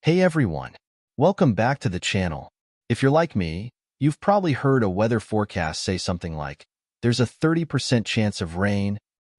Hey everyone, welcome back to the channel. If you're like me, you've probably heard a weather forecast say something like, there's a 30% chance of rain,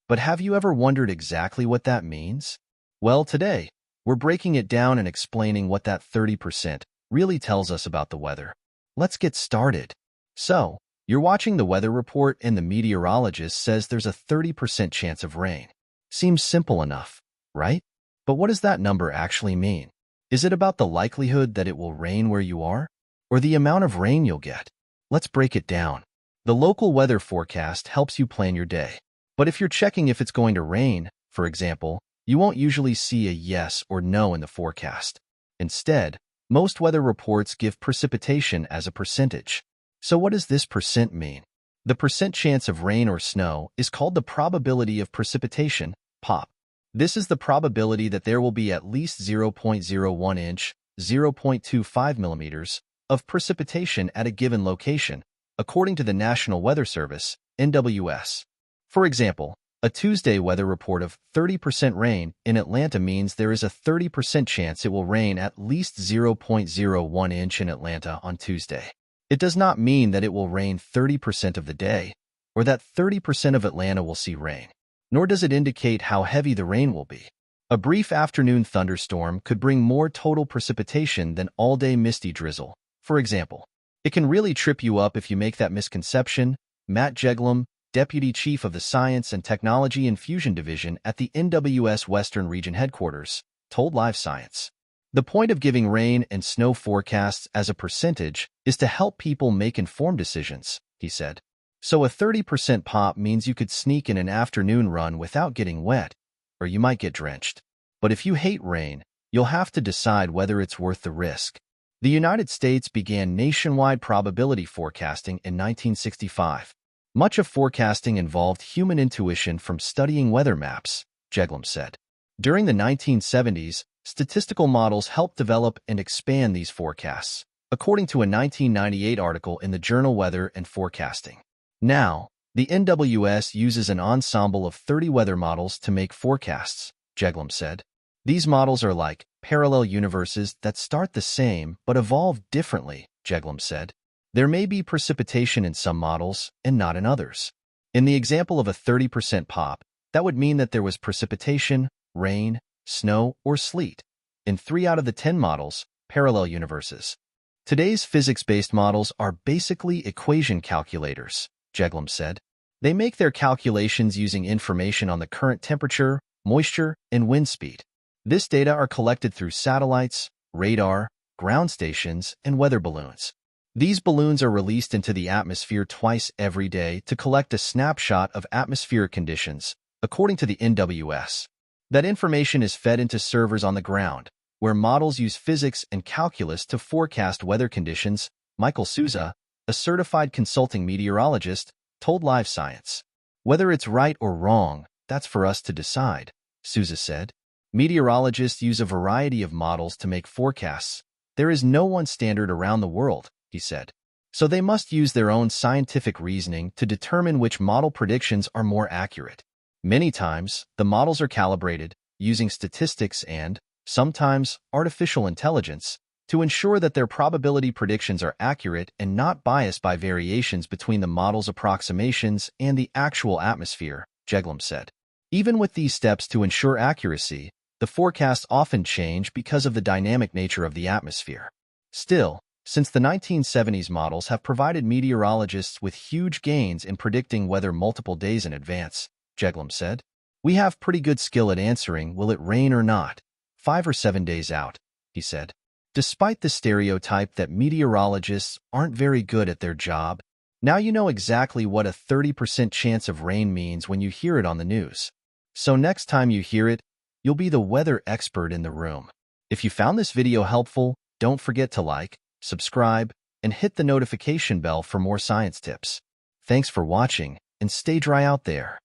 but have you ever wondered exactly what that means? Well, today, we're breaking it down and explaining what that 30% really tells us about the weather. Let's get started. So, you're watching the weather report and the meteorologist says there's a 30% chance of rain. Seems simple enough, right? But what does that number actually mean? Is it about the likelihood that it will rain where you are? Or the amount of rain you'll get? Let's break it down. The local weather forecast helps you plan your day. But if you're checking if it's going to rain, for example, you won't usually see a yes or no in the forecast. Instead, most weather reports give precipitation as a percentage. So what does this percent mean? The percent chance of rain or snow is called the probability of precipitation, POP. This is the probability that there will be at least 0.01 inch, 0.25 millimeters, of precipitation at a given location, according to the National Weather Service, NWS. For example, a Tuesday weather report of 30% rain in Atlanta means there is a 30% chance it will rain at least 0.01 inch in Atlanta on Tuesday. It does not mean that it will rain 30% of the day, or that 30% of Atlanta will see rain. Nor does it indicate how heavy the rain will be. A brief afternoon thunderstorm could bring more total precipitation than all-day misty drizzle. For example, it can really trip you up if you make that misconception. Matt Jeglum, Deputy Chief of the Science and Technology Infusion Division at the NWS Western Region Headquarters, told Live Science. The point of giving rain and snow forecasts as a percentage is to help people make informed decisions, he said. So a 30% pop means you could sneak in an afternoon run without getting wet, or you might get drenched. But if you hate rain, you'll have to decide whether it's worth the risk. The United States began nationwide probability forecasting in 1965. Much of forecasting involved human intuition from studying weather maps, Jeglum said. During the 1970s, statistical models helped develop and expand these forecasts, according to a 1998 article in the journal Weather and Forecasting. Now, the NWS uses an ensemble of 30 weather models to make forecasts, Jeglum said. These models are like parallel universes that start the same but evolve differently, Jeglum said. There may be precipitation in some models and not in others. In the example of a 30% pop, that would mean that there was precipitation, rain, snow, or sleet in 3 out of the 10 models, parallel universes. Today's physics-based models are basically equation calculators, Jeglum said. They make their calculations using information on the current temperature, moisture, and wind speed. This data are collected through satellites, radar, ground stations, and weather balloons. These balloons are released into the atmosphere twice every day to collect a snapshot of atmospheric conditions, according to the NWS. That information is fed into servers on the ground, where models use physics and calculus to forecast weather conditions. Michael Souza, a certified consulting meteorologist, told Live Science. Whether it's right or wrong, that's for us to decide, Souza said. Meteorologists use a variety of models to make forecasts. There is no one standard around the world, he said. So they must use their own scientific reasoning to determine which model predictions are more accurate. Many times, the models are calibrated using statistics and, sometimes, artificial intelligence to ensure that their probability predictions are accurate and not biased by variations between the model's approximations and the actual atmosphere, Jeglum said. Even with these steps to ensure accuracy, the forecasts often change because of the dynamic nature of the atmosphere. Still, since the 1970s, models have provided meteorologists with huge gains in predicting weather multiple days in advance, Jeglum said. We have pretty good skill at answering will it rain or not, 5 or 7 days out, he said. Despite the stereotype that meteorologists aren't very good at their job, now you know exactly what a 30% chance of rain means when you hear it on the news. So next time you hear it, you'll be the weather expert in the room. If you found this video helpful, don't forget to like, subscribe, and hit the notification bell for more science tips. Thanks for watching, and stay dry out there.